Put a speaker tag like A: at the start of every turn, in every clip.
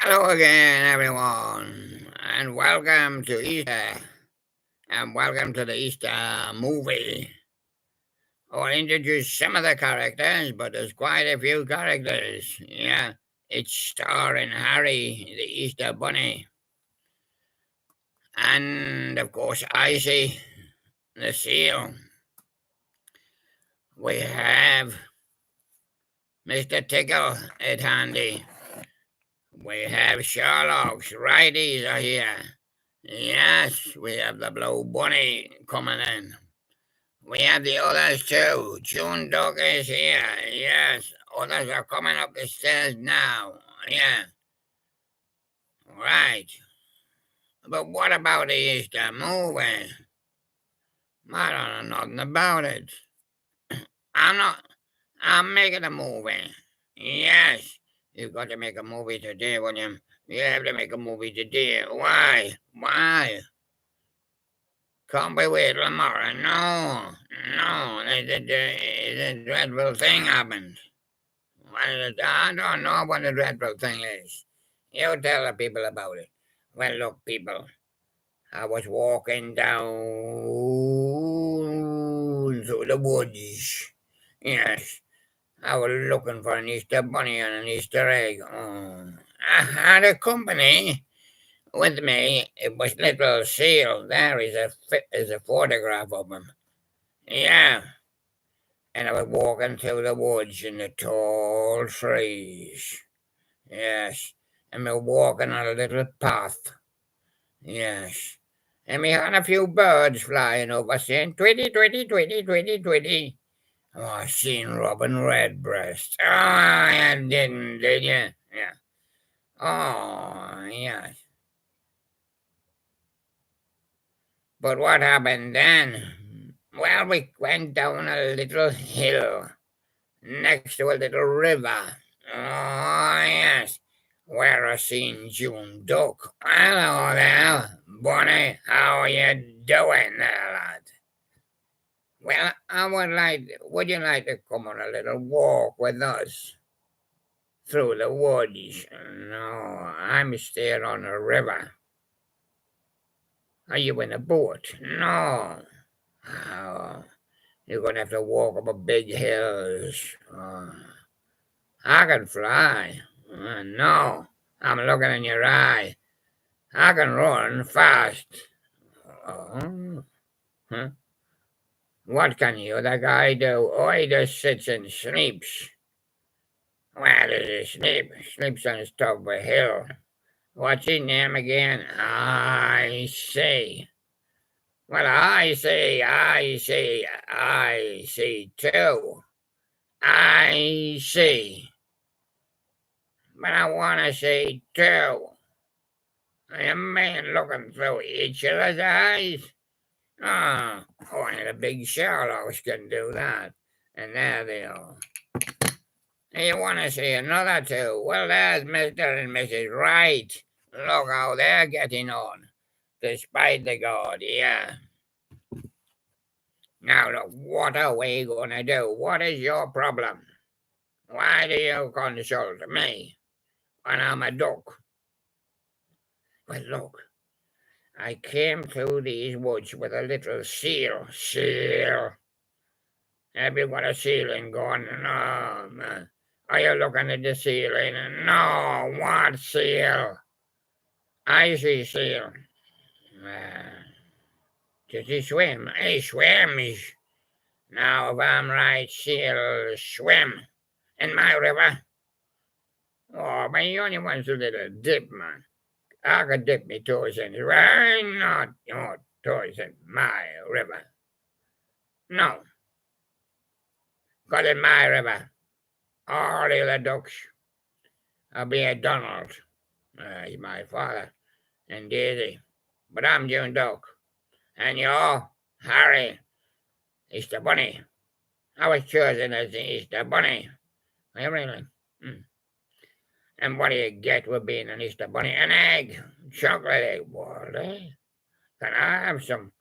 A: Hello again, everyone, and welcome to Easter, and welcome to the Easter movie. I'll introduce some of the characters, but there's quite a few characters. Yeah, it's starring Harry, the Easter Bunny, and of course, Icy, the seal. We have Mr. Tickle at handy. We have Sherlock's righties are here. Yes, we have the Blue Bunny coming in. We have the others too. June Dog is here. Yes, others are coming up the stairs now. Yeah, right. But what about the Easter movie? I don't know nothing about it. I'm not. I'm making a movie. Yes, you've got to make a movie today, William. You have to make a movie today. Why? Why? Can't we wait tomorrow? No, no. The dreadful thing happened. What is it? I don't know what the dreadful thing is. You tell the people about it. Well, look, people. I was walking down through the woods. Yes, I was looking for an Easter bunny and an Easter egg. Oh, I had a company with me. It was Little Seal. There is a photograph of him. Yeah, and I was walking through the woods in the tall trees. Yes, and we're walking on a little path. Yes, and we had a few birds flying over saying, "Twitty, twitty, twitty, twitty, twitty." Oh, I seen Robin Redbreast. Oh, I didn't, did you? Yeah. Oh, yes. But what happened then? Well, we went down a little hill next to a little river. Oh, yes, where I seen June Duck. Hello there, Bonnie. How are you doing there, lad? Well, would you like to come on a little walk with us through the woods? No, I'm staying on the river. Are you in a boat? No. Oh, you're going to have to walk up a big hills. Oh, I can fly. No, I'm looking in your eye. I can run fast. Oh, huh? What can the other guy do? Oh, he just sits and sleeps. Where does he sleep? Sleeps on the top of a hill. What's his name again? I see. Well, I see too. I see. But I want to see too. A man looking through each other's eyes. Oh, only the big Sherlocks can do that. And there they are. You want to see another two? Well, there's Mr. and Mrs. Wright. Look how they're getting on. Despite the God, yeah. Now, look, what are we going to do? What is your problem? Why do you consult me when I'm a duck? Well, look, I came through these woods with a little seal. Seal? Have you got a ceiling going? No, man. Are you looking at the ceiling? No, what seal? I see seal. Does he swim? He swims. Now, if I'm right, seal swim in my river. Oh, but he only wants a little dip, man. I could dip me toes in. Why not your toes in my river? No, 'cause in my river, all the other ducks I'll be a Donald. He's my father, and Daisy. But I'm June Duck. And you're Harry, Easter Bunny. I was chosen as the Easter Bunny. Really? Mm. And what do you get with being an Easter Bunny? An egg. Chocolate egg. What, eh? Can I have some?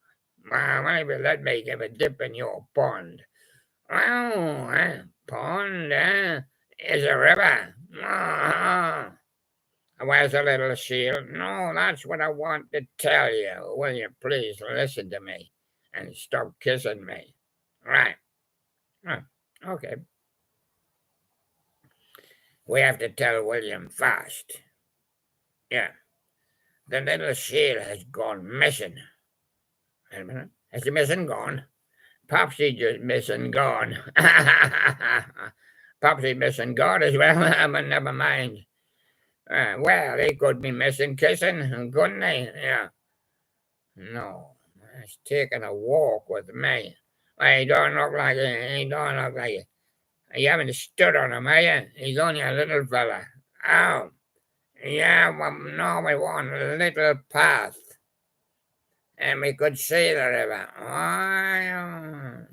A: Well, maybe let me give a dip in your pond. Oh, pond, is a river. I Where's the little seal? No, that's what I want to tell you. Will you please listen to me and stop kissing me? Right. Okay. We have to tell William fast. Yeah. The little seal has gone missing. Wait a minute. Has the missing gone? Popsy just missing gone. Popsy missing gone as well, but never mind. Well, he could be missing kissing, couldn't he? Yeah. No, he's taking a walk with me. Well, he don't look like it. He don't look like it. You haven't stood on him, have you? He's only a little fella. Oh, yeah, well, no, we want a little path. And we could see the river. Oh,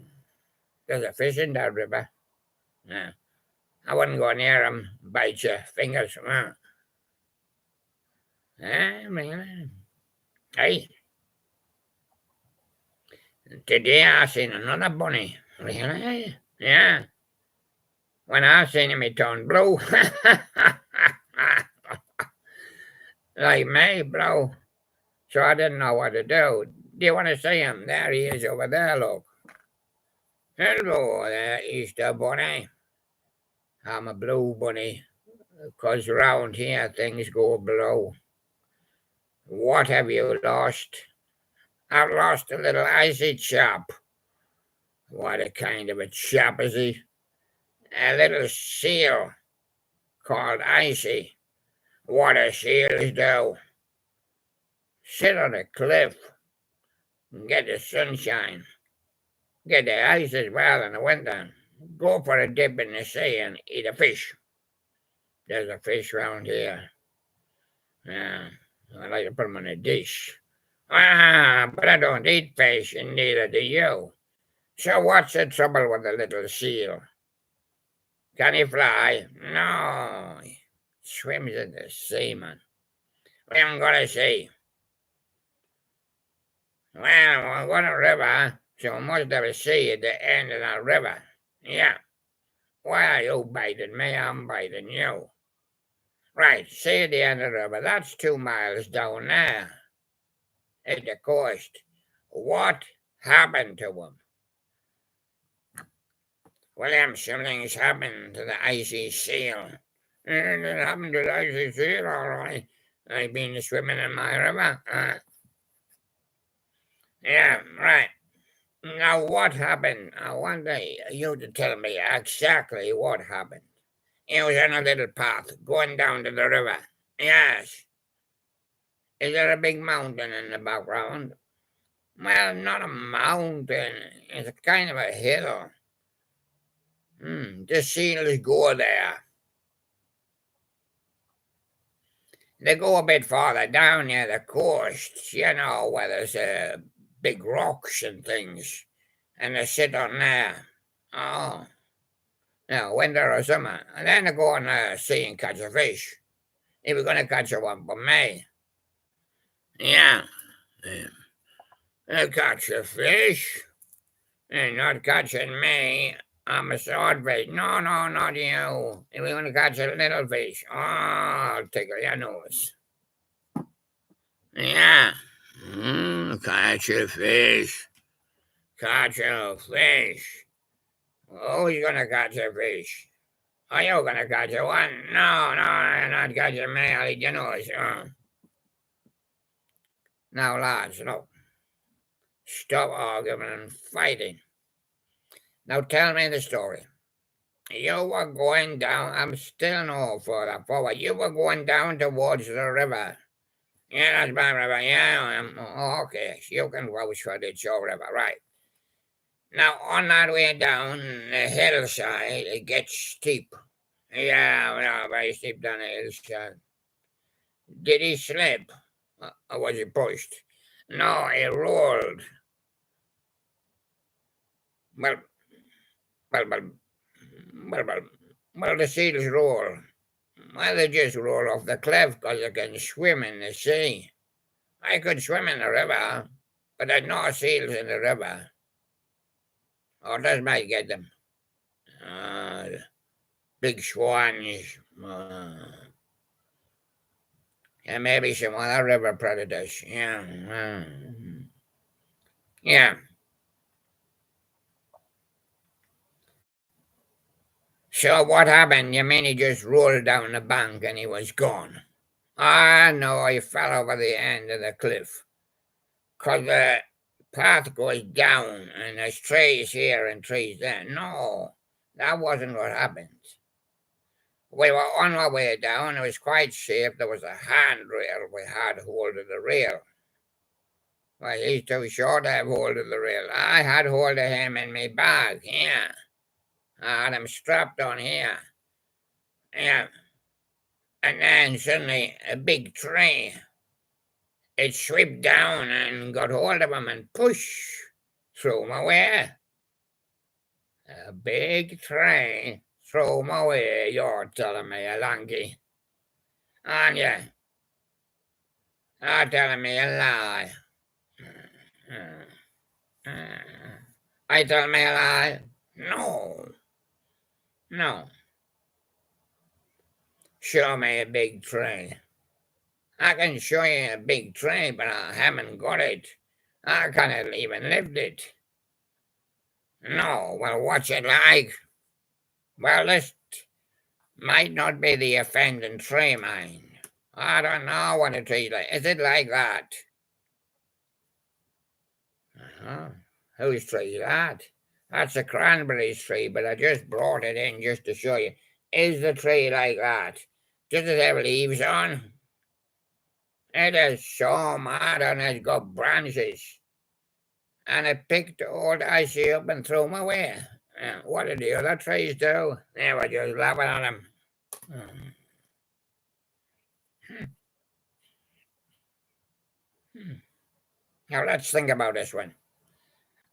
A: there's a fish in that river. Yeah. I wouldn't go near him, bite your fingers. Hey, today I seen another bunny. Really? Yeah. When I seen him, he turned blue. Like me, blue. So I didn't know what to do. Do you want to see him? There he is over there, look. Hello there, Easter Bunny. I'm a blue bunny, 'cause round here things go blue. What have you lost? I've lost a little icy chap. What a kind of a chap is he? A little seal called Icy. What do seals do? Sit on a cliff and get the sunshine. Get the ice as well in the winter. Go for a dip in the sea and eat a fish. There's a fish round here. Yeah, I like to put them on a dish. But I don't eat fish, and neither do you. So what's the trouble with the little seal? Can he fly? No. He swims in the sea, man. We haven't got to see. Well, we're going to river, so we must have a sea at the end of the river. Yeah. Why are you biting me? I'm biting you. Right, see at the end of the river. That's 2 miles down there at the coast. What happened to him? William, something's happened to the icy seal. It happened to the icy seal, all right. I've been swimming in my river. Yeah, right. Now, what happened? I want you to tell me exactly what happened. It was on a little path going down to the river. Yes. Is there a big mountain in the background? Well, not a mountain. It's a kind of a hill. The seals go there. They go a bit farther down near the coast, where there's big rocks and things. And they sit on there. Oh. Now, winter or summer. And then they go on the sea and catch a fish. If we're going to catch one for me. Yeah. They'll catch a fish. They're not catching me. I'm a swordfish. No, not you. If we want to catch a little fish, I'll tickle your nose. Yeah. Catch a fish. Catch a fish. Who's going to catch a fish? Are you going to catch one? No, you're not catching me. I'll eat your nose. Now, lads, look. Stop arguing and fighting. Now tell me the story. You were going down, I'm still no further forward. You were going down towards the river. Yeah, that's my river. Yeah, okay. You can vouch for the Joe River, right? Now, on that way down the hillside, it gets steep. Yeah, very steep down the hillside. Did he slip? Or was he pushed? No, he rolled. Well, well, well, well, the seals roll. Well, they just roll off the cliff because they can swim in the sea. I could swim in the river, but there's no seals in the river. Or does might get them. Big swans. and maybe some other river predators. Yeah. Yeah. So what happened? You mean he just rolled down the bank and he was gone? Ah, no, he fell over the end of the cliff. 'Cause the path goes down and there's trees here and trees there. No, that wasn't what happened. We were on our way down. It was quite safe. There was a handrail. We had hold of the rail. Well, he's too short to have hold of the rail. I had hold of him in my bag. Yeah. I had him strapped on here. Yeah. And then suddenly a big tree. It swept down and got hold of him and threw him away. A big tree threw him away, you're telling me, a lanky. And you're telling me a lie. I tell me a lie? No. No. Show me a big tree. I can show you a big tree, but I haven't got it. I can't even lift it. No, well, what's it like? Well, this might not be the offending tree, mind. I don't know what a tree's like. Is it like that? Uh-huh. Whose tree is that? That's a cranberry tree, but I just brought it in just to show you. Is the tree like that? Does it have leaves on? It is so mad and it's got branches. And it picked old Icy up and threw him away. What did the other trees do? They were just laughing at him. Now let's think about this one.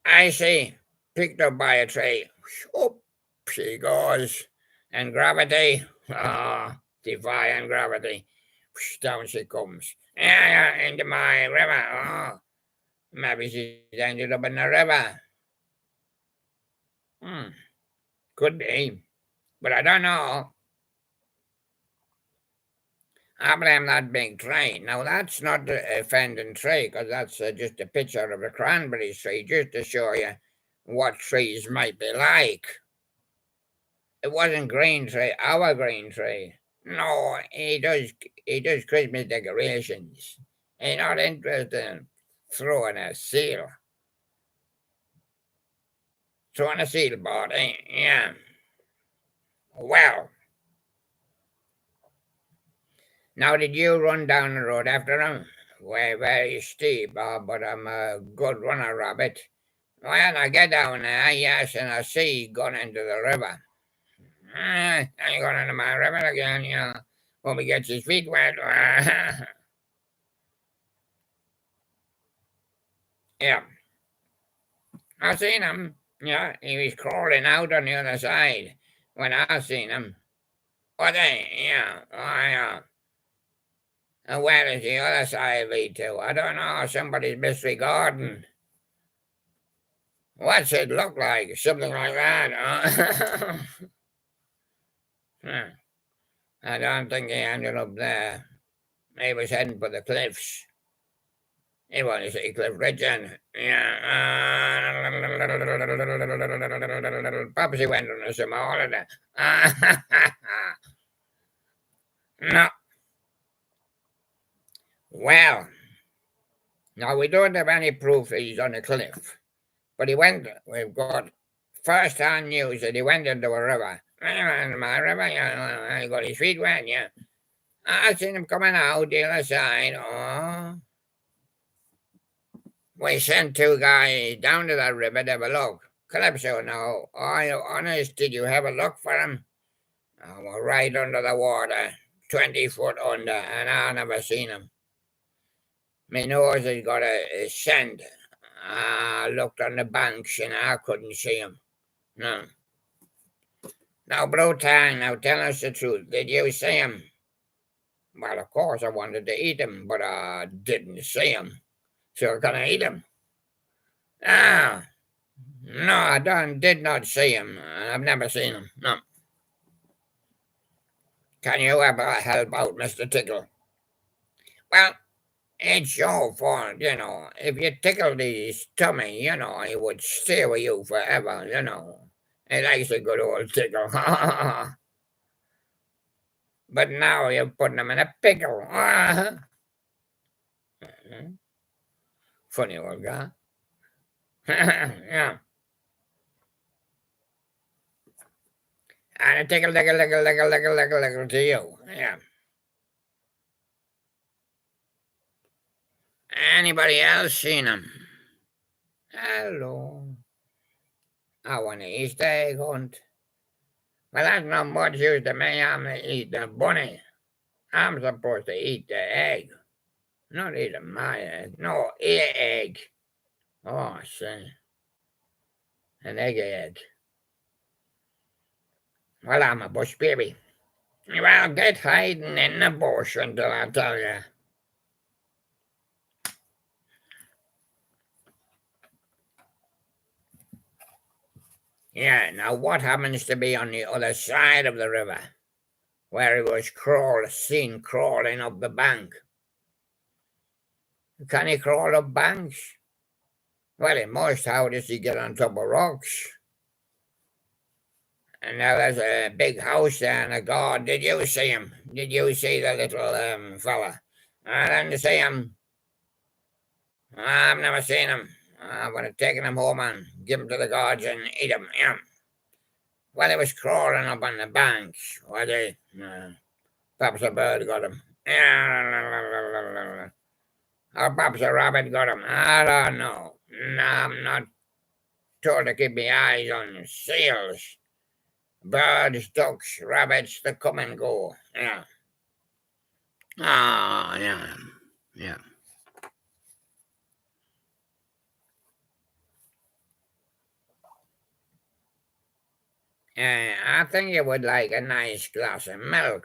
A: Icy picked up by a tree. Up she goes. And gravity, defying gravity. Down she comes. Into my river. Maybe she's ended up in the river. Could be, but I don't know. I blame that big tree. Now, that's not the offending tree, because that's just a picture of a cranberry tree, just to show you what trees might be like. It wasn't green tree, our green tree. No, he does Christmas decorations. He's not interested in throwing a seal. Throwing a seal board, yeah. Well, now did you run down the road after him? Well, very steep, but I'm a good runner, Rabbit. Well, I get down there, yes, and I see he gone into the river. I going into my river again, when we get his feet wet. Yeah. I seen him. Yeah, he was crawling out on the other side when I seen him. What yeah, and where does the other side lead to? I don't know, somebody's mystery garden. What's it look like? Something like that. I don't think he ended up there. He was heading for the cliffs. He wanted to see Cliff Richard. Yeah. Perhaps he went on a summer holiday. No. Well, now we don't have any proof he's on a cliff. But we've got first-hand news that he went into a river. My river, I got his feet wet, yeah. I seen him coming out the other side. We sent two guys down to that river to have a look. Calypso, now, are you honest? Did you have a look for him? We're right under the water, 20 foot under, and I never seen him. My nose has got a scent. I looked on the banks and I couldn't see him. No. Now, Brotang, now tell us the truth. Did you see him? Well, of course, I wanted to eat him, but I didn't see him. So can I eat him? Ah, no, I did not see him. I've never seen him. No. Can you ever help out, Mr. Tickle? Well, it's your fault, you know. If you tickled his tummy, you know, he would stay with you forever, you know. He likes a good old tickle. But now you're putting him in a pickle. Funny old guy. Yeah. And a tickle, tickle, tickle, tickle, tickle, tickle, tickle to you. Yeah. Anybody else seen him? Hello. I want to Easter egg hunt. Well, that's not much use to me. I'm to eat the bunny. I'm supposed to eat the egg. Not eating my egg. No, egg. Oh, I see. An egg. Well, I'm a bush baby. Well, get hiding in the bush until I tell you. Yeah, now what happens to be on the other side of the river, where he was seen crawling up the bank? Can he crawl up banks? Well, he must. How does he get on top of rocks? And now there's a big house there and a guard. Did you see him? Did you see the little fella? I didn't see him. I've never seen him. I'm going to take him home and give him to the guards and eat him. Yeah. Well, he was crawling up on the banks, was he? Perhaps a bird got him. Yeah. Or perhaps a rabbit got him. I don't know. No, I'm not told to keep my eyes on seals. Birds, ducks, rabbits, they come and go. Yeah. Ah, yeah. Yeah. I think you would like a nice glass of milk.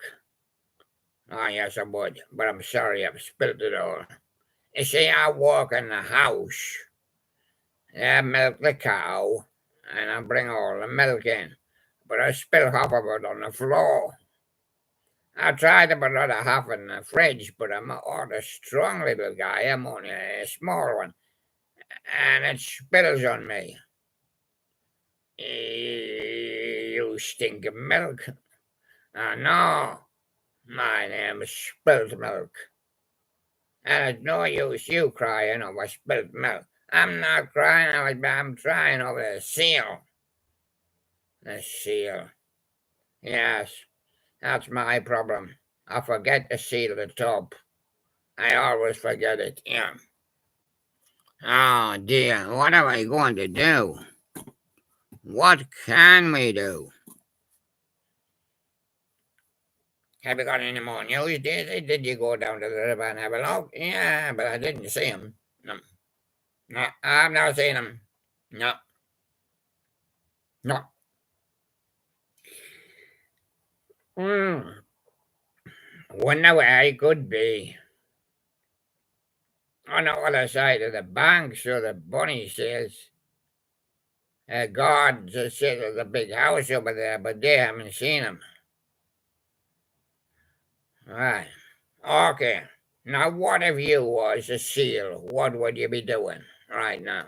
A: Oh, yes, I would. But I'm sorry I've spilt it all. You see, I walk in the house. I milk the cow, and I bring all the milk in. But I spill half of it on the floor. I tried to put another half in the fridge, but I'm not a strong little guy. I'm only a small one. And it spills on me. You stink of milk. No, my name is Spilt Milk. And it's no use you crying over spilt milk. I'm not crying over I'm crying over the seal. The seal. Yes, that's my problem. I forget to seal the top. I always forget it, yeah. Oh dear, what are we going to do? What can we do? Have you got any more news, Daisy? Did you go down to the river and have a look? Yeah, but I didn't see him. No, no, I've never seen him. No, no. Wonder where he could be. On the other side of the bank, so the bunny says. God just said there's a big house over there, but they haven't seen him. Right. Okay. Now, what if you was a seal? What would you be doing right now?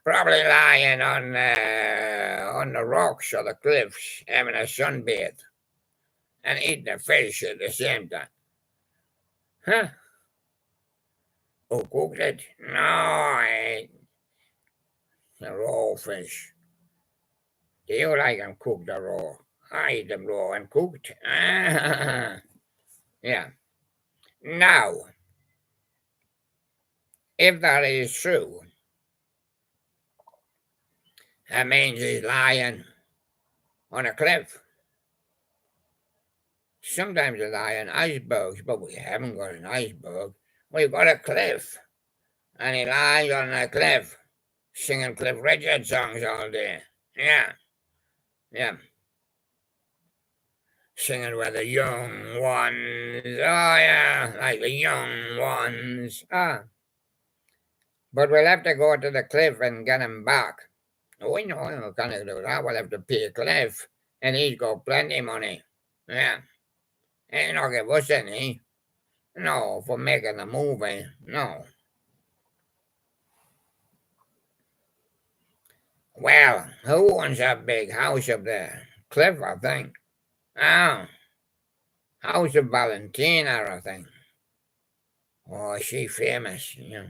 A: Probably lying on the rocks or the cliffs, having a sunbathe and eating a fish at the same time. Huh? Who cooked it? No, I ate the raw fish. Do you like them cooked or raw? I eat them raw and cooked. Yeah. Now, if that is true, that means he's lying on a cliff. Sometimes they lie on icebergs, but we haven't got an iceberg. We've got a cliff. And he lies on a cliff, singing Cliff Richard songs all day. Yeah, yeah. Singing with the young ones. Oh, yeah, like the young ones. Ah. But we'll have to go to the cliff and get him back. We know we can't do that. We'll have to pay Cliff, and he's got plenty money. Yeah. Ain't not give us any. No, for making a movie. No. Well, who owns that big house up there? Cliff, I think. Oh, House of Valentina, I think. Oh, she famous, you know.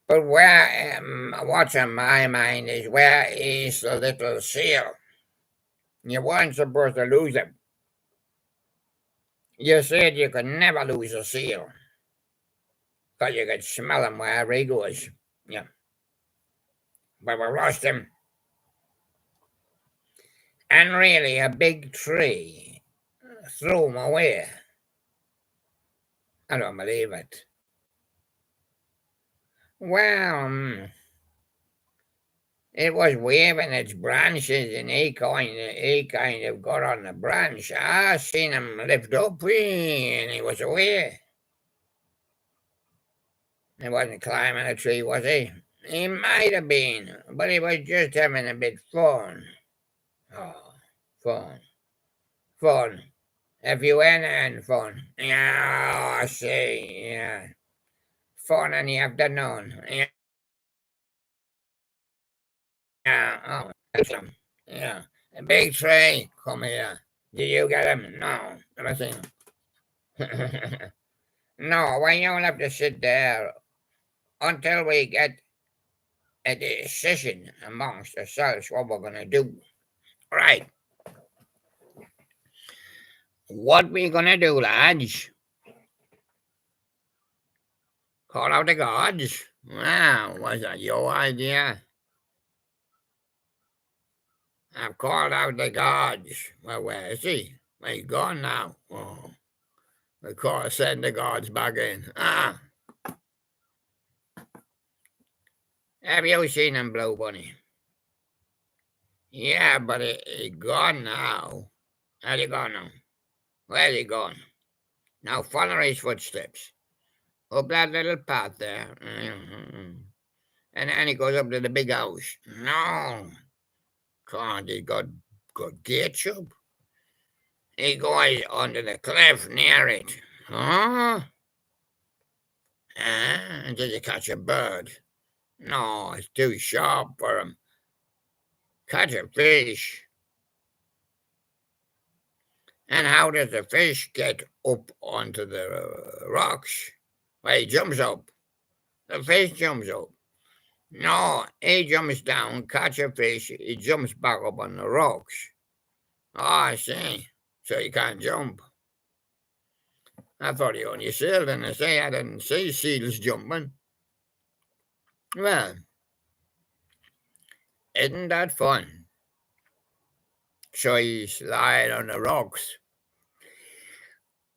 A: But what's on my mind is where is the little seal? You weren't supposed to lose him. You said you could never lose a seal, because you could smell him wherever he goes. Yeah, but we lost him. And really, a big tree threw him away. I don't believe it. Well, it was waving its branches, and he kind of got on the branch. I seen him lift up, and he was away. He wasn't climbing a tree, was he? He might have been, but he was just having a bit fun. Oh, fun, fun. Have you any fun? Yeah, I see. Yeah, fun in the afternoon. Yeah. Oh, yeah. A big tree. Come here. Did you get him? No, never seen him. No, well, you'll have to sit there until we get a decision amongst ourselves what we're gonna do. Right. What we gonna do, lads? Call out the gods? Wow, was that your idea? I've called out the gods. Well, where is he? Well, he's gone now. Oh, of course, send the gods back in. Ah, have you seen him, Blue Bunny? Yeah, but he gone now. How'd he gone now? Where's he gone? Now follow his footsteps. Up that little path there. And then he goes up to the big house. No. Can't he got gates up? He goes under the cliff near it. Huh? And did he catch a bird? No, it's too sharp for him. Catch a fish. And how does the fish get up onto the rocks? Well, he jumps up. The fish jumps up. No, he jumps down, catch a fish, he jumps back up on the rocks. Oh, I see. So he can't jump. I thought he only sailed, and I say I didn't see seals jumping. Well, isn't that fun? So he's lying on the rocks.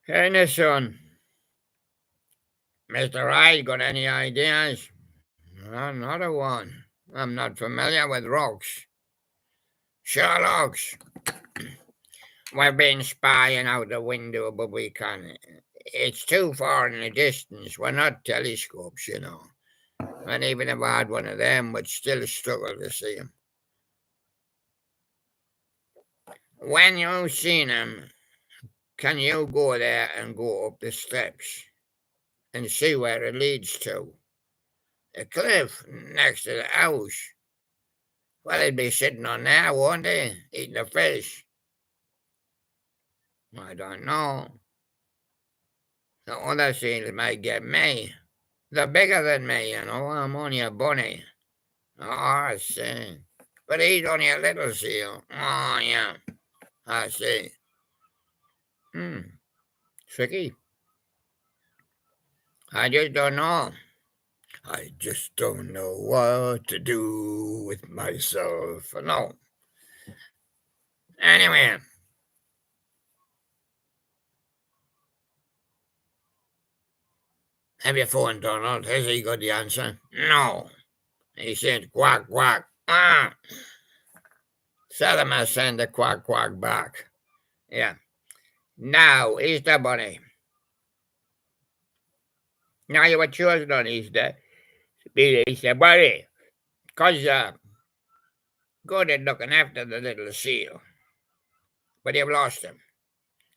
A: Hey, son, Mr. Wright, got any ideas? Another one. I'm not familiar with rocks. Sherlock's. We've been spying out the window, but we can't. It's too far in the distance. We're not telescopes, you know. And even if I had one of them, would still struggle to see them. When you've seen them, can you go there and go up the steps and see where it leads to? A cliff next to the house. Well, they'd be sitting on there, won't they? Eating the fish. I don't know. The other seals might get me. They're bigger than me, you know. I'm only a bunny. Oh, I see. But he's only a little seal. Oh, yeah. I see. Tricky. I just don't know. I just don't know what to do with myself. No. Anyway. Have you phoned Donald? Has he got the answer? No. He said quack, quack. Ah. Tell him I send the quack, quack back. Yeah. Now, Easter Bunny. Now you were chosen on Easter. Be the Easter Bunny. Because good at looking after the little seal. But you've lost him.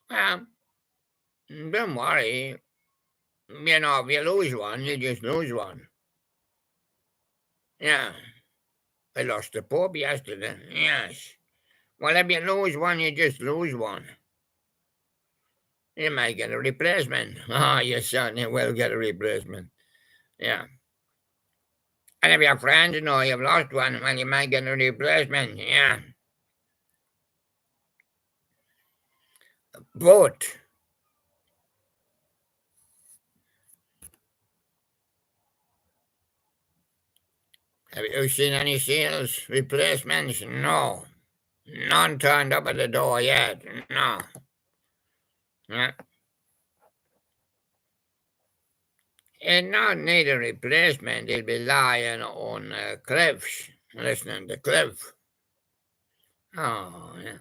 A: Well, don't worry. You know, if you lose one, you just lose one. Yeah. I lost the Pope yesterday. Yes. Well, if you lose one, you just lose one. You might get a replacement. Oh, you certainly will get a replacement. Yeah. And if your friends know you've lost one, well, you might get a replacement. Yeah. But have you seen any seals replacements? No. None turned up at the door yet. No. Yeah. It not need a replacement. It'll be lying on cliffs, listening to Cliff. Oh, yeah.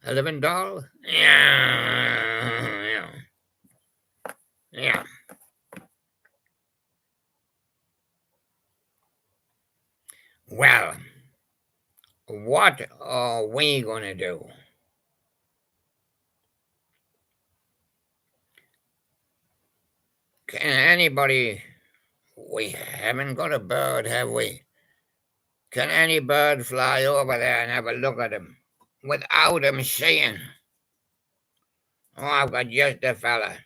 A: A living doll? Yeah. Yeah. Yeah. Well, what are we going to do? Can anybody. We haven't got a bird, have we? Can any bird fly over there and have a look at him without him seeing? Oh, I've got just the fella.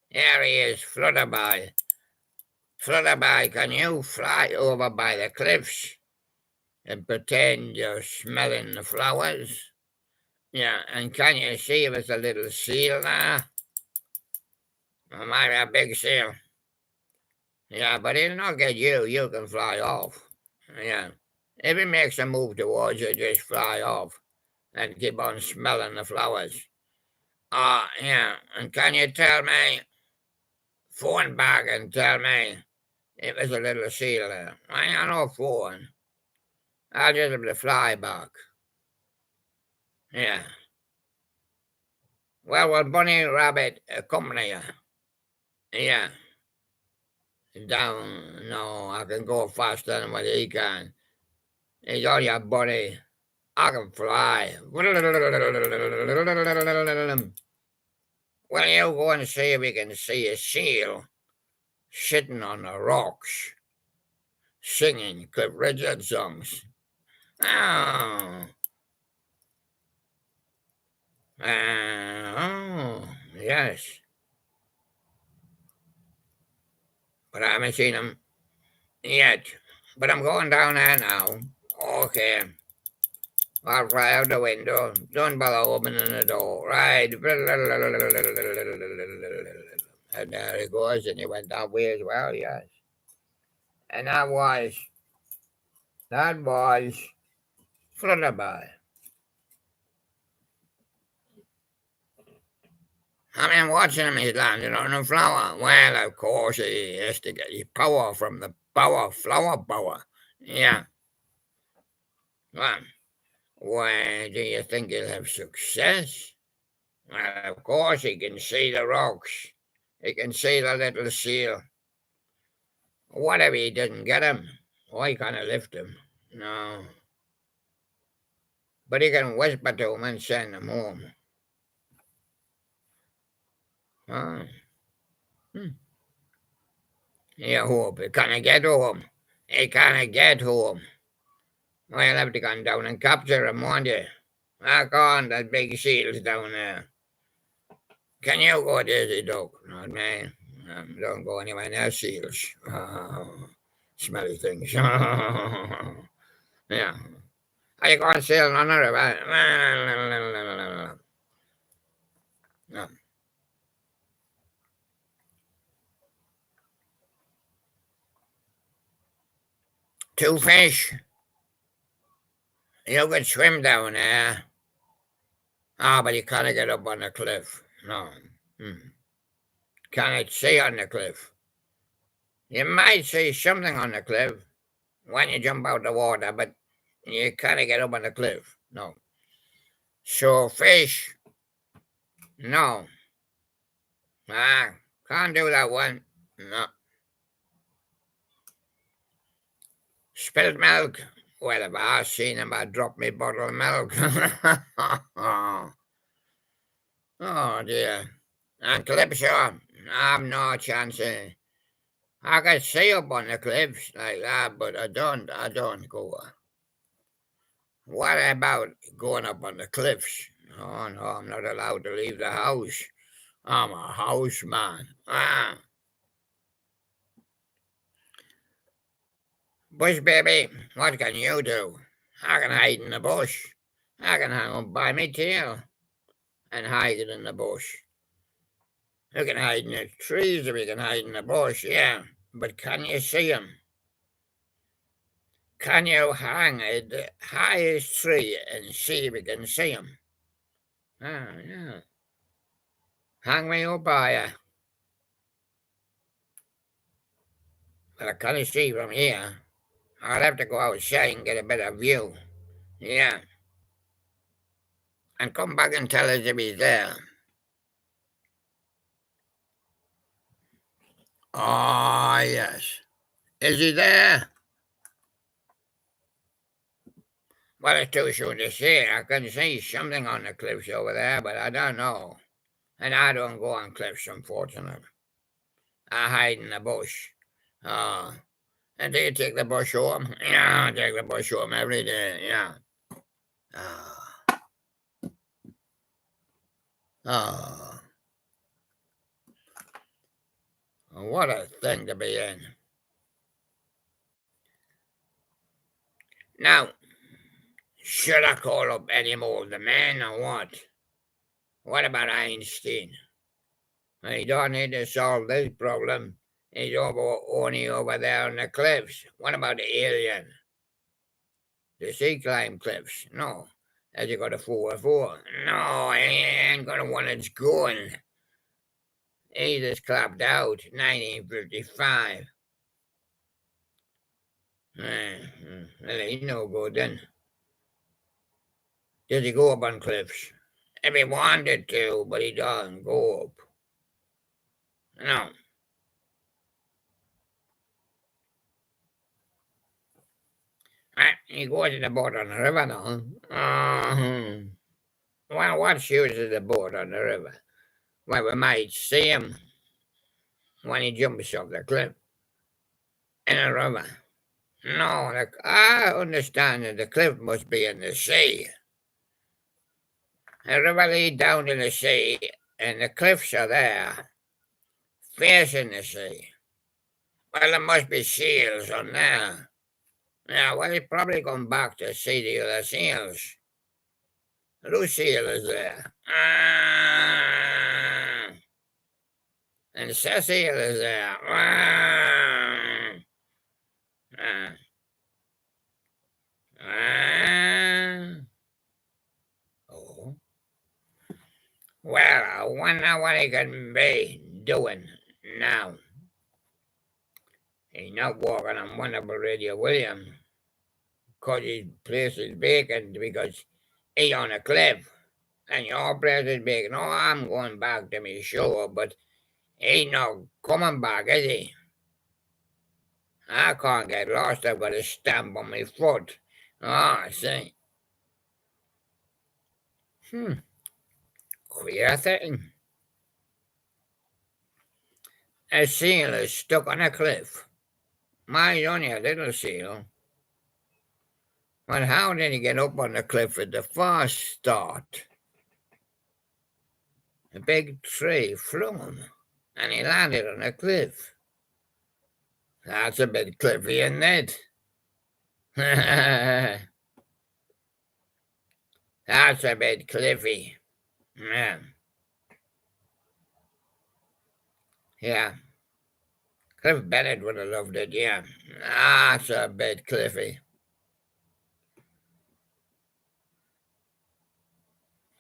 A: Here he is, Flutterby. Flutterby, can you fly over by the cliffs and pretend you're smelling the flowers? Yeah, and can you see if it's a little seal there? Or maybe a big seal. Yeah, but he'll not get you. You can fly off. Yeah. If he makes a move towards you, just fly off and keep on smelling the flowers. Yeah. And can you tell me, phone back and tell me if there's a little seal there? I ain't no phone. I'll just have to fly back. Yeah. Well, will Bunny Rabbit accompany you? Yeah. Down. No, I can go faster than what he can. He's all your buddy. I can fly. Well, you go and see if you can see a seal sitting on the rocks singing Cliff Richard songs. Oh. Oh, yes. But I haven't seen him yet. But I'm going down there now. Okay. I'll fly out the window. Don't bother opening the door. Right. And there he goes, and he went that way as well, yes. And that was Flutterby. I mean, watching him, he's landing on a flower. Well, of course, he has to get his power from the flower power. Yeah. Well, why do you think he'll have success? Well, of course, he can see the rocks. He can see the little seal. What if he didn't get him? Why can't I lift him? No. But he can whisper to him and send him home. Oh. You hope he can't get home. He can't get home. I'll have to go down and capture him, won't you? I can't, that big seal's down there. Can you go, Daisy Duck? Not me. Don't go anywhere near seals. Oh, smelly things. Yeah. Are you going sailing on the river? No. Two fish. You could swim down there. But you can't get up on the cliff. No. Can't see on the cliff. You might see something on the cliff when you jump out the water, but you can't get up on the cliff. No. So fish, no. Can't do that one. No. Spilled milk. Well, if I seen him, I'd drop me bottle of milk. Oh dear. And cliffs, I've no chance. I can see up on the cliffs like that, but I don't go. What about going up on the cliffs? Oh no, I'm not allowed to leave the house. I'm a house man. Bush baby, what can you do? I can hide in the bush. I can hang up by my tail and hide it in the bush. You can hide in the trees or you can hide in the bush, yeah. But can you see 'em? Can you hang at the highest tree and see if you can see 'em? Yeah. Hang me up higher. But I can't see from here. I'll have to go outside and get a better view. Yeah. And come back and tell us if he's there. Oh, yes. Is he there? Well, it's too soon to say. I can see something on the cliffs over there, but I don't know. And I don't go on cliffs, unfortunately. I hide in the bush. Oh. And do you take the bush home? Yeah, I take the bush home every day, yeah. Oh. Oh. What a thing to be in. Now, should I call up any more of the men or what? What about Einstein? He don't need to solve this problem. He's only over there on the cliffs. What about the alien? Does he climb cliffs? No. Has he got a 4x4? No, he ain't got one that's going. He just clapped out 1955. Well, he's no good then. Does he go up on cliffs? If he wanted to, but he doesn't go up. No. He goes to the boat on the river now. Well, what use is the boat on the river? Well, we might see him when he jumps off the cliff in the river. No, I understand that the cliff must be in the sea. The river leads down to the sea, and the cliffs are there, facing the sea. Well, there must be seals on there. Yeah, well, he's probably gone back to see the other seals. Whose seal is there? And Cecile is there. Oh. Well, I wonder what he can be doing now. He's not walking on Wonderful Radio William because his place is vacant because he's on a cliff and your place is vacant. No, I'm going back to my show, but he's not coming back, is he? I can't get lost. I've got a stamp on my foot. Ah, I see. Queer thing. A seal is stuck on a cliff. Mine's only a little seal. But how did he get up on the cliff at the first start? A big tree flung him, and he landed on a cliff. That's a bit cliffy, isn't it? That's a bit cliffy. Yeah. Yeah. Cliff Bennett would have loved it, yeah. That's a bit cliffy.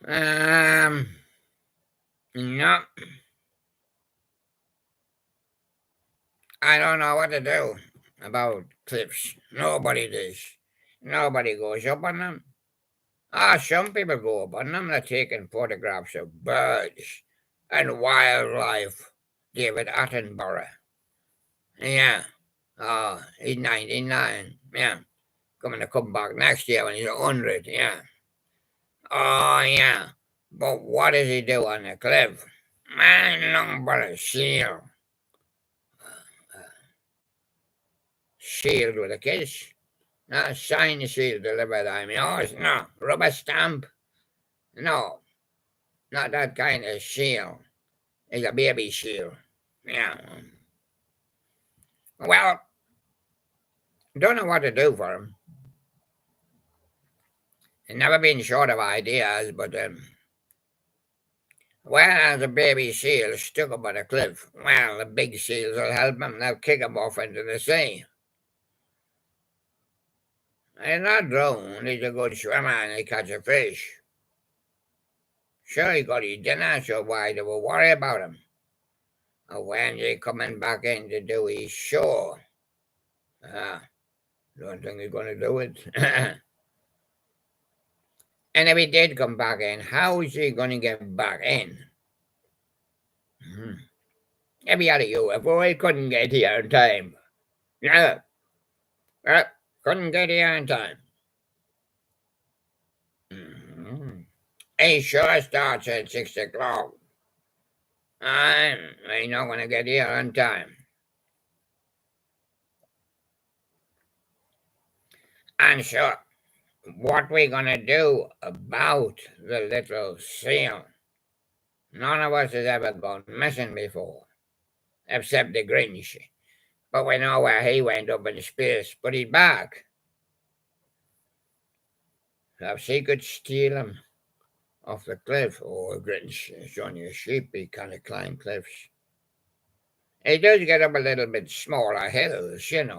A: No. I don't know what to do about cliffs. Nobody does. Nobody goes up on them. Some people go up on them. They're taking photographs of birds and wildlife. David Attenborough. Yeah. He's 99. Yeah. Coming to come back next year when he's 100. Yeah. Oh, yeah. But what does he do on the cliff? Man, long but a seal. Sealed with a kiss. No, sign seal delivered, I'm yours. No, rubber stamp. No, not that kind of seal. It's a baby seal. Yeah. Well, don't know what to do for him. Never been short of ideas, but well, as a baby seal stuck up on a cliff, well, the big seals will help him. They'll kick him off into the sea. He's not drowned. He's a good swimmer and he catch a fish. Sure, he got his dinner, so why do we worry about him? Or when's he coming back in to do his show? Don't think he's going to do it. And if he did come back in, how is he going to get back in? If he had a UFO, he couldn't get here in time. No, couldn't get here in time. He sure starts at 6 o'clock. I'm not going to get here on time. And so, what we going to do about the little seal? None of us has ever gone missing before, except the Grinch. But we know where he went up in space, but he's back. So if she could steal him off the cliff, or Grinch, it's only a sheep, he kind of climb cliffs. He does get up a little bit smaller hills, and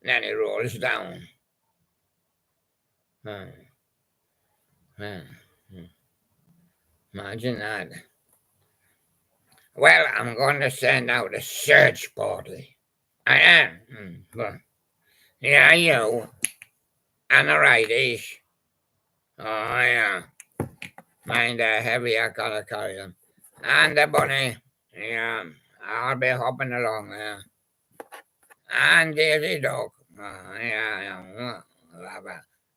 A: then he rolls down. Imagine that. Well, I'm going to send out a search party. I am. Yeah, you. And the righties. Oh, yeah. Mind the heavy I gotta carry them. And the bunny. Yeah, I'll be hopping along there. And Daisy Dog. Yeah.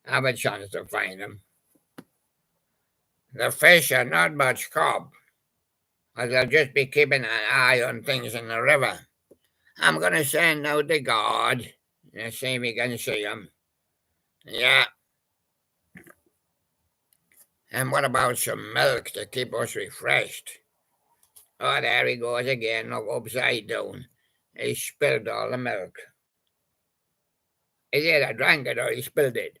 A: Have a chance to find them. The fish are not much caught, but they'll just be keeping an eye on things in the river. I'm going to send out the guard and see if we can see them. Yeah. And what about some milk to keep us refreshed? Oh, there he goes again, look upside down. He spilled all the milk. He either drank it or he spilled it.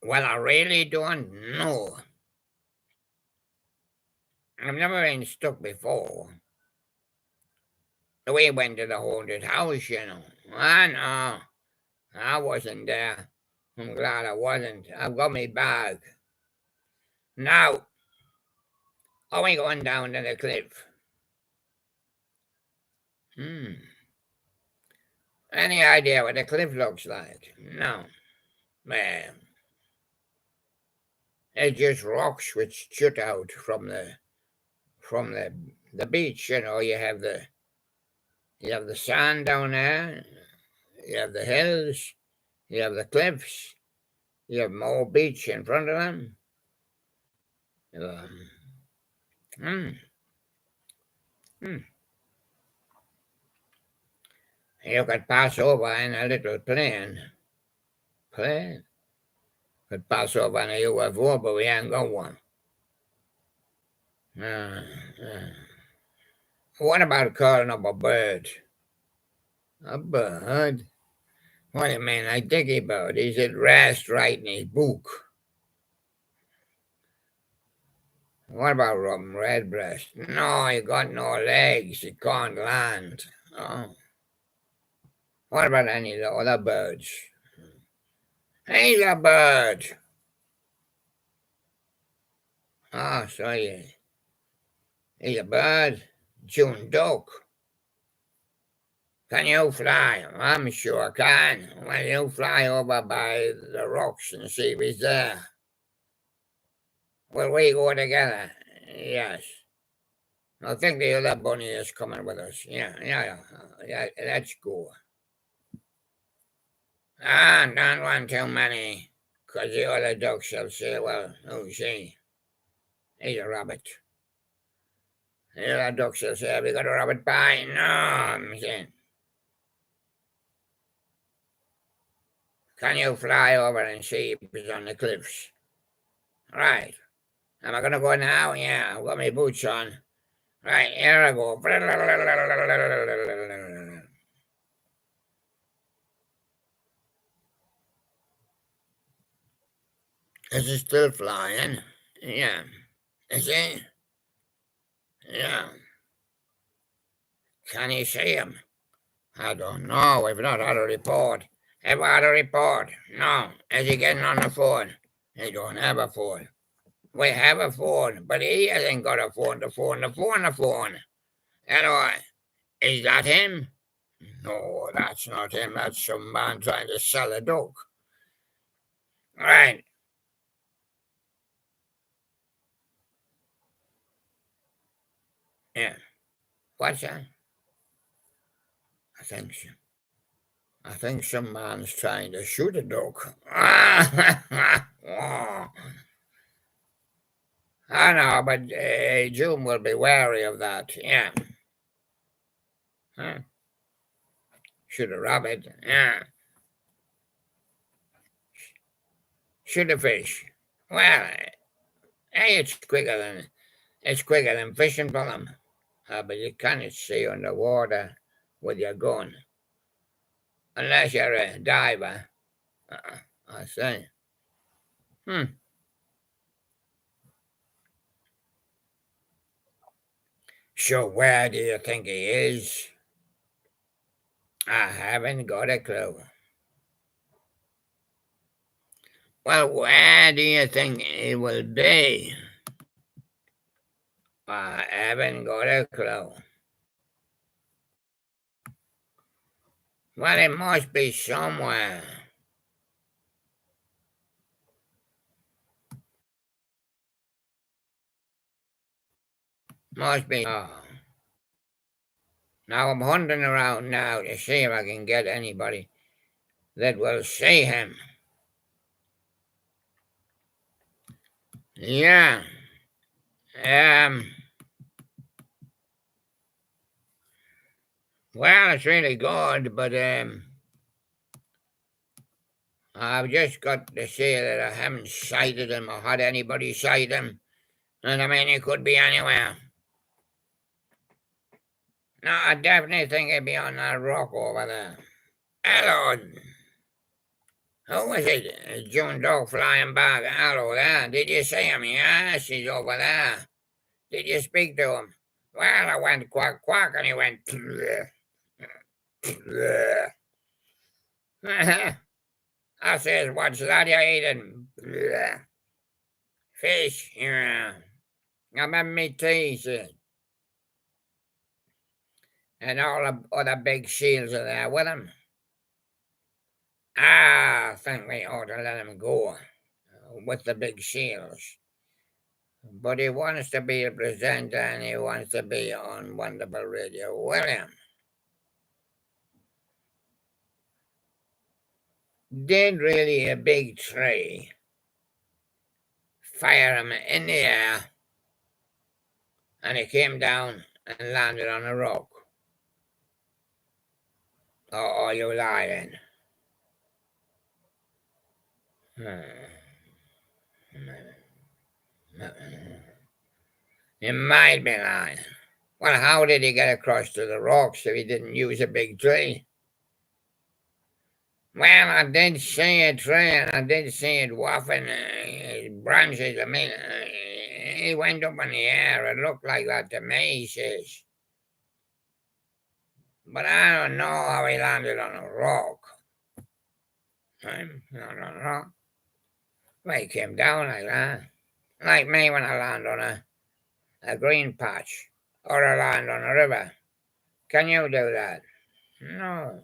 A: Well, I really don't know. I've never been stuck before. We went to the haunted house, I know. I wasn't there. I'm glad I wasn't. I've got my bag. Now, are we going down to the cliff? Any idea what the cliff looks like? No. Man. It's just rocks which shoot out from the beach, you have the sand down there, you have the hills, you have the cliffs, you have more beach in front of them. You could pass over in a little plane. Could pass over in a UFO, but we ain't got one. What about calling up a bird? A bird? What do you mean, a dicky bird? He's at rest writing his book. What about Robin Redbreast? No, he got no legs. He can't land. Oh. What about any of the other birds? He's a bird. Oh, so he's a bird. June Duck. Can you fly? I'm sure I can. Will you fly over by the rocks and see if he's there? Will we go together? Yes. I think the other bunny is coming with us. Yeah, let's go. Don't want too many. 'cause the other ducks will say, well, who's he? He's a rabbit. The other ducks will say, have you got a rabbit pie? No, I'm saying. Can you fly over and see if he's on the cliffs? Right. Am I going to go now? Yeah, I've got my boots on. Right, here I go. Is he still flying? Yeah. Is he? Yeah. Can you see him? I don't know. We've not had a report. Ever had a report? No. Is he getting on the phone? He don't have a phone. We have a phone, but he hasn't got a phone. The phone. Hello. Is that him? No, that's not him. That's some man trying to sell a duck. Right. Yeah. What's that? I think so. I think some man's trying to shoot a duck. Oh. I know, but June will be wary of that. Yeah. Huh. Shoot a rabbit. Yeah. Shoot a fish. Well, hey, it's quicker than fishing for them. But you can't see underwater with your gun unless you're a diver. I say. So where do you think he is? I haven't got a clue. Well, where do you think he will be? I haven't got a clue. Well, it must be somewhere. Must be. Oh. Now I'm hunting around now to see if I can get anybody that will see him. Yeah. Well, it's really good, but I've just got to say that I haven't sighted him or had anybody sight him. And I mean, he could be anywhere. No, I definitely think he'd be on that rock over there. Hello. Who was it? June Dog flying back. Hello there. Did you see him? Yes, he's over there. Did you speak to him? Well, I went quack quack and he went. I says, what's that you're eating? Fish. Yeah. I'm having me tea, said. And all the other big seals are there with him. I think we ought to let him go with the big seals. But he wants to be a presenter and he wants to be on Wonderful Radio. William, did really a big tree fire him in the air and he came down and landed on a rock? Or are you lying? You might be lying. Well, how did he get across to the rocks if he didn't use a big tree? Well, I did see a tree and I did see it waffling branches. I mean, he went up in the air. It looked like that to me, he says. But I don't know how he landed on a rock. I don't know. Well, he came down like that. Like me when I land on a green patch or I land on a river. Can you do that? No.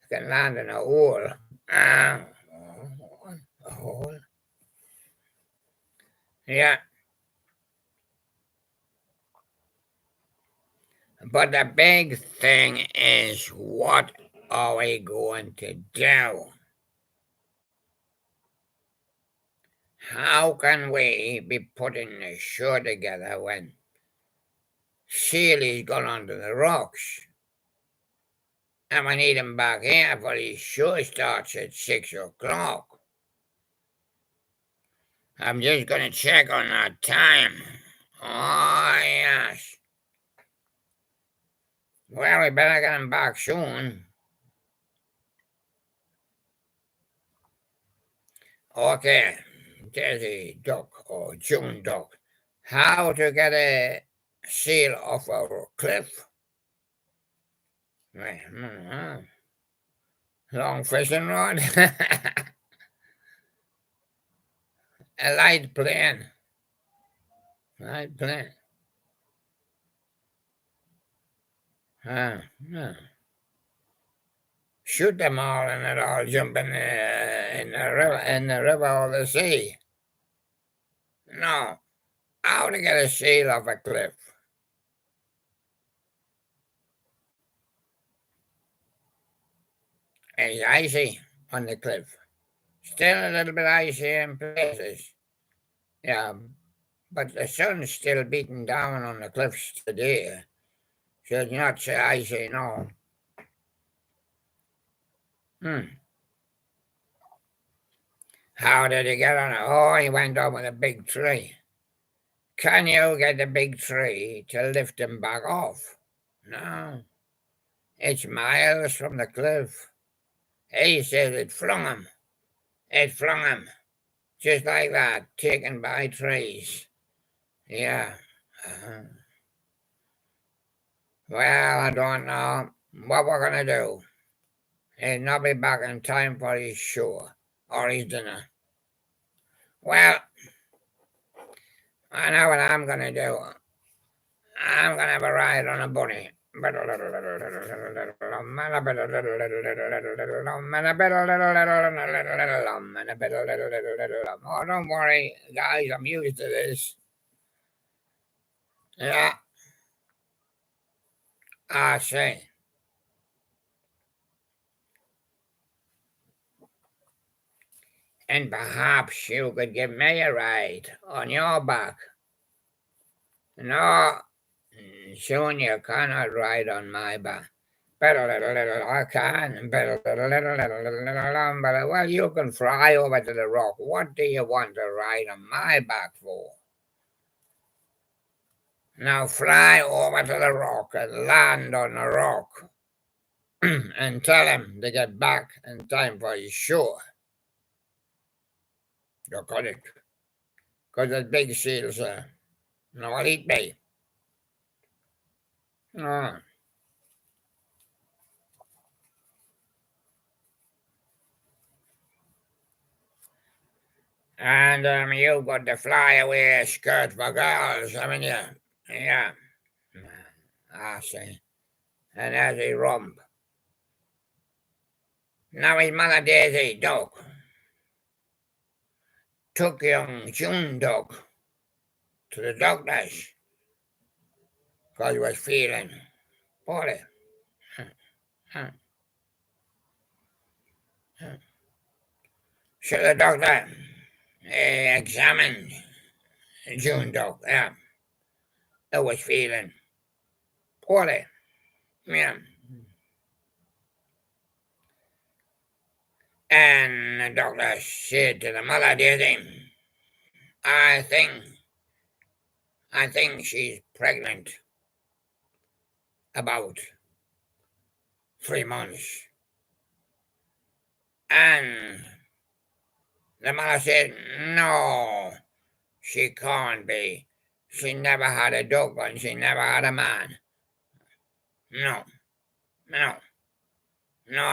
A: I can land in a hole. A hole? Yeah. But the big thing is, what are we going to do? How can we be putting the show together when Sealy's gone under the rocks? And we need him back here for his show starts at 6 o'clock. I'm just going to check on that time. Oh, yes. Well, we better get him back soon. Okay, Daisy Duck or June Duck. How to get a seal off a cliff? Long fishing rod? A light plane. Light plane. Huh. Shoot them all and it all jump in the river or the sea. No. How to get a seal off a cliff? It's icy on the cliff. Still a little bit icy in places. Yeah, but the sun's still beating down on the cliffs today. So it's not so icy, no. How did he get on it? Oh, he went over the big tree. Can you get the big tree to lift him back off? No. It's miles from the cliff. He says it flung him. It flung him. Just like that, taken by trees. Yeah. Well, I don't know what we're going to do. He'll not be back in time for his show or his dinner. Well, I know what I'm going to do. I'm going to have a ride on a bunny. Oh, don't worry, guys. I'm used to this. Yeah. I see. And perhaps you could give me a ride on your back. No, soon you cannot ride on my back. I can. Well, you can fly over to the rock. What do you want to ride on my back for? Now fly over to the rock and land on the rock and tell him to get back in time for his show. You got it. Because the big seals will eat me. Oh. And you've got the flyaway skirt for girls, haven't you? Yeah. I see. And there's his rump. Now his mother Daisy Duck took young June Duck to the doctor's because he was feeling poorly. So the doctor examined June Duck. Yeah. It was feeling poorly. Yeah. And the doctor said to the mother Daisy, I think she's pregnant about 3 months. And the mother said, no, she can't be. She never had a duck and she never had a man. No,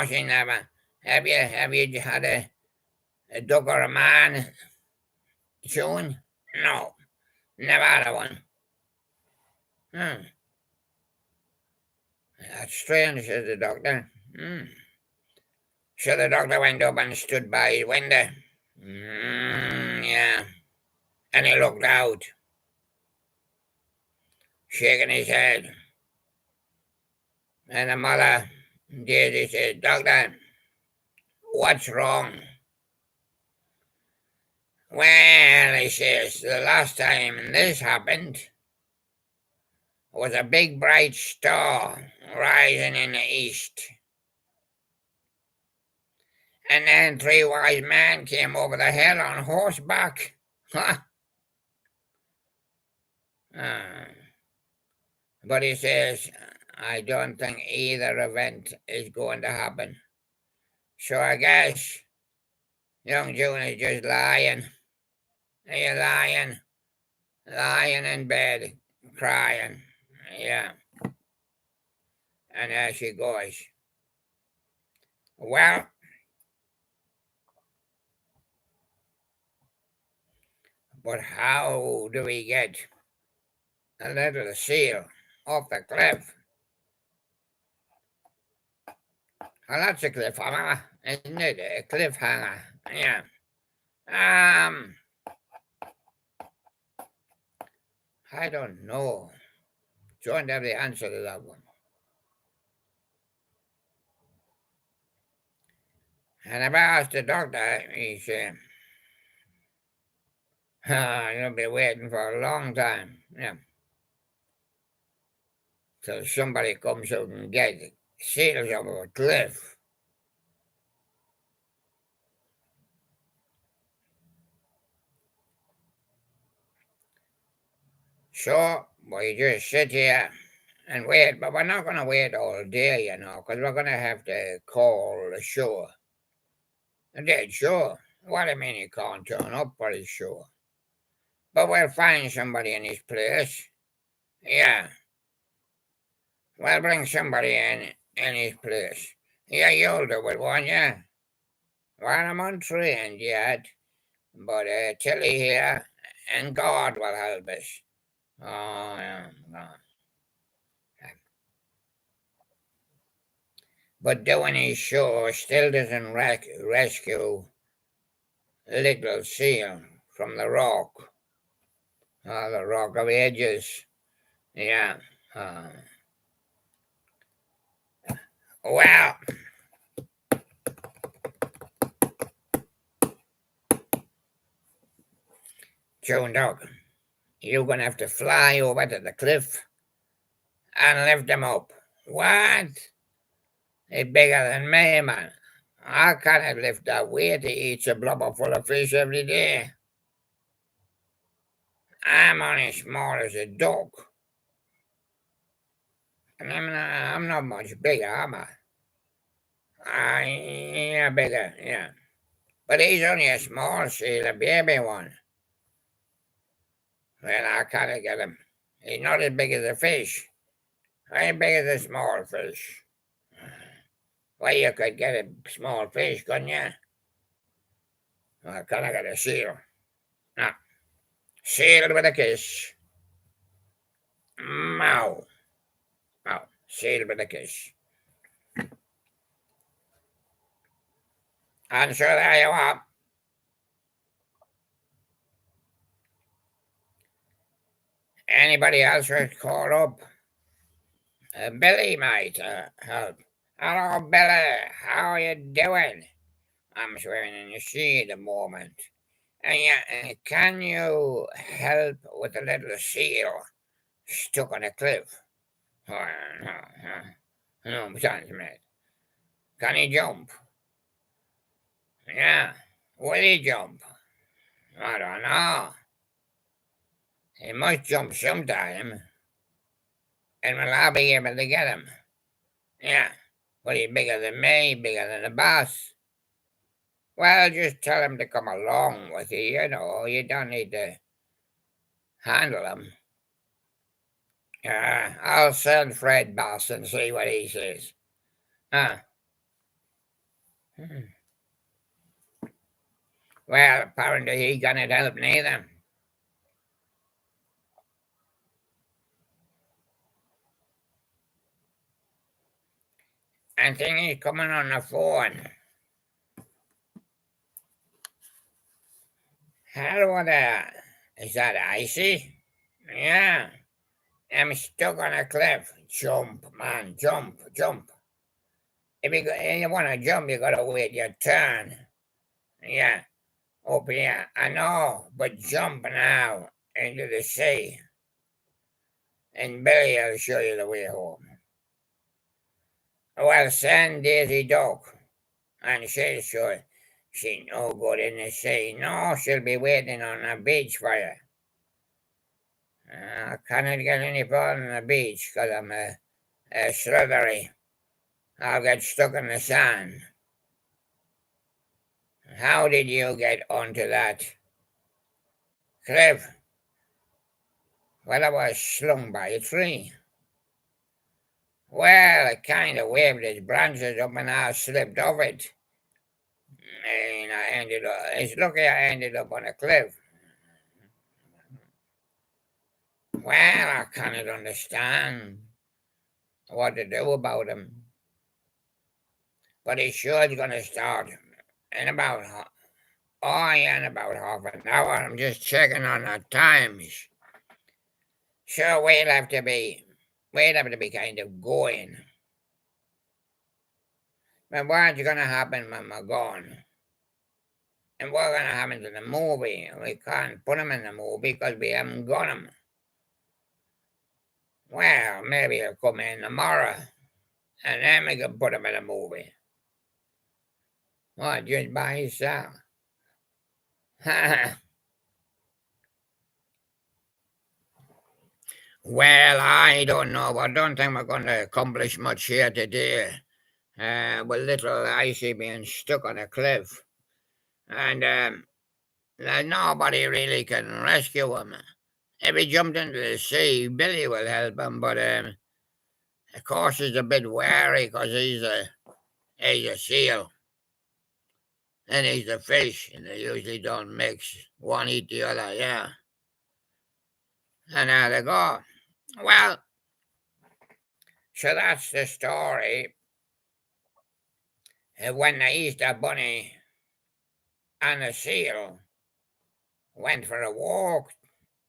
A: she never. Have you had a duck or a man, June? No, never had one. That's strange, said the doctor. So the doctor went up and stood by his window. Yeah. And he looked out, shaking his head. And the mother Daisy said, Doctor, what's wrong? Well, he says, the last time this happened was a big bright star rising in the east. And then three wise men came over the hill on horseback. But he says, I don't think either event is going to happen. So I guess young June is just lying. You're lying. Lying in bed, crying. Yeah. And there she goes. Well, but how do we get a little seal off the cliff? Well, that's a cliffhanger, isn't it? A cliffhanger. Yeah. I don't know. Don't have the answer to that one. And if I asked the doctor, he said, you'll be waiting for a long time. Yeah. Till somebody comes out and gets seals off of a cliff. So we just sit here and wait, but we're not going to wait all day, because we're going to have to call the shore. A dead shore. What do you mean you can't turn up for his shore? But we'll find somebody in his place. Yeah. We'll bring somebody in his place. Yeah, you'll do it, won't you? Well, I'm untrained yet, but Tilly here, and God will help us. Oh, yeah, God. But doing his show still doesn't rescue little seal from the rock. The rock of ages. Yeah. Well, Joan Dog, you're going to have to fly over to the cliff and lift him up. What? He's bigger than me, man. I can't lift that weight to eat a blubber full of fish every day. I'm only small as a dog. And I'm not much bigger, am I? Yeah, bigger, yeah. But he's only a small seal, a baby one. Well, I can't get him. He's not as big as a fish. How big as a small fish? Well, you could get a small fish, couldn't you? Well, can I get a seal? No. Sealed with a kiss. Mow. Oh, sealed with a kiss. And so there you are. Anybody else was called up? Billy might help. Hello, Billy. How are you doing? I'm swimming in the sea at the moment. Can you help with a little seal stuck on a cliff? Oh, no, besides, mate. Can he jump? Yeah. Will he jump? I don't know. He must jump sometime. And will I be able to get him? Yeah. Well, he's bigger than me, bigger than the boss. Well, just tell him to come along with you, You don't need to handle him. I'll send Fred Boss and see what he says. Well, apparently he can't help neither. I think he's coming on the phone. Hello there. Is that Icy? Yeah. I'm stuck on a cliff. Jump, man, jump, jump. If you want to jump, you got to wait your turn. Yeah. Up here, I know, but jump now into the sea, and Billy'll show you the way home. Well, send Daisy Duck, and she no good in the sea. No, she'll be waiting on the beach for you. I cannot get any further on the beach because I'm slithery. I'll get stuck in the sand. How did you get onto that cliff? Well, I was slung by a tree. Well, it kind of waved its branches up and I slipped off it. And it's lucky I ended up on a cliff. Well, I cannot understand what to do about him. But he sure is going to start in about, in about half an hour. I'm just checking on the times. So we'll have to be kind of going. But what's going to happen when we're gone? And what's going to happen to the movie? We can't put him in the movie because we haven't got him. Well, maybe he'll come in tomorrow, and then we can put him in a movie. What, just by himself? Well, I don't know. I don't think we're going to accomplish much here today. With little Icy being stuck on a cliff. And nobody really can rescue him. If he jumped into the sea, Billy will help him, but of course he's a bit wary because he's a seal and he's a fish, and they usually don't mix. One eat the other, yeah. And there they go. Well, so that's the story. When the Easter Bunny and the seal went for a walk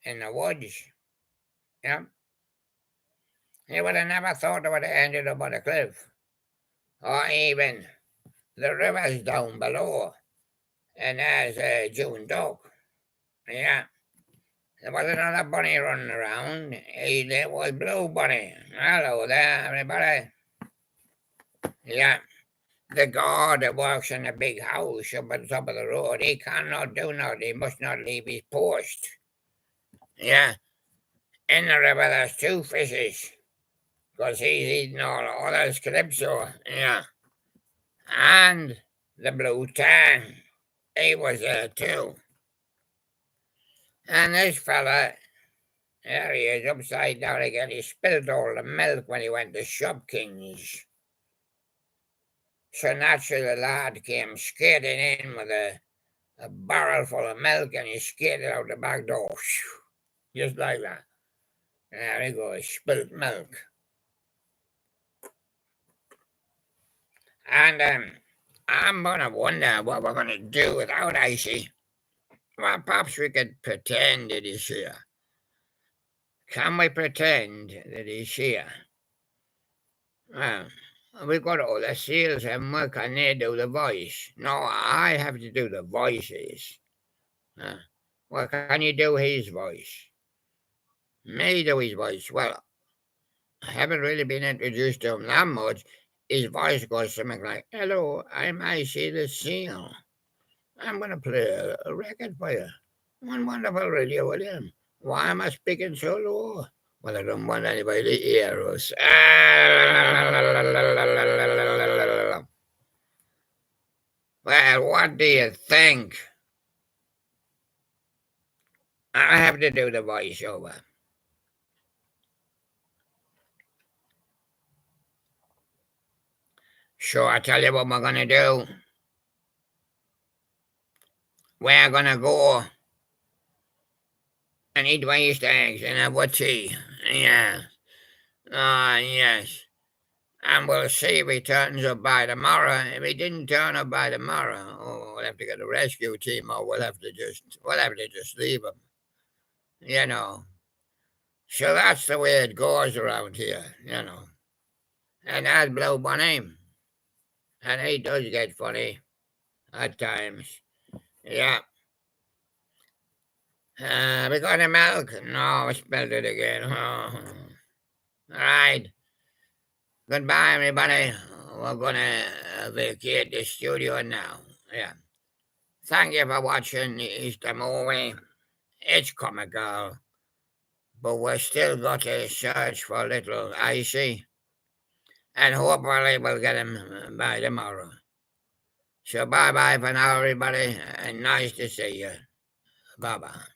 A: in the woods, yeah, you would have never thought they would have ended up on a cliff, or even the rivers down below. And there's June Duck, yeah. There was another bunny running around. There was Blue Bunny. Hello there, everybody. Yeah, the guard that works in the big house up at the top of the road, he cannot do nothing. He must not leave his post. Yeah, in the river there's two fishes, because he's eating all others, Calypso. Yeah, and the blue tang, he was there too. And this fella, there he is, upside down again. He spilled all the milk when he went to Shopkins. So naturally the lad came skating in with a barrel full of milk, and he skated out the back door. Just like that. There he goes, spilt milk. And I'm going to wonder what we're going to do without Icy. Well, perhaps we could pretend that he's here. Can we pretend that he's here? Well, we've got all the seals and what can they do the voice? No, I have to do the voices. Well, can you do his voice? Me do his voice? Well, I haven't really been introduced to him that much. His voice goes something like, "Hello, I'm Icy the Seal. I'm going to play a record for you. One wonderful radio, William. Why am I speaking so low? Well, I don't want anybody to hear us." Well, what do you think? I have to do the voiceover. So I tell you what we're going to do. We're going to go and eat my Easter eggs and have a tea. Yeah. Yes. And we'll see if he turns up by tomorrow. If he didn't turn up by tomorrow, we'll have to get a rescue team, or we'll have to just leave him. You know. So that's the way it goes around here, you know. And that's Blue Bunny. And he does get funny at times. Yeah. We got the milk. No, I spilled it again. All right. Goodbye, everybody. We're gonna vacate the studio now. Yeah. Thank you for watching the Easter movie. It's comical, but we're still got to search for little Icy, and hopefully we'll get him by tomorrow. So bye bye for now, everybody, and nice to see you. Bye bye.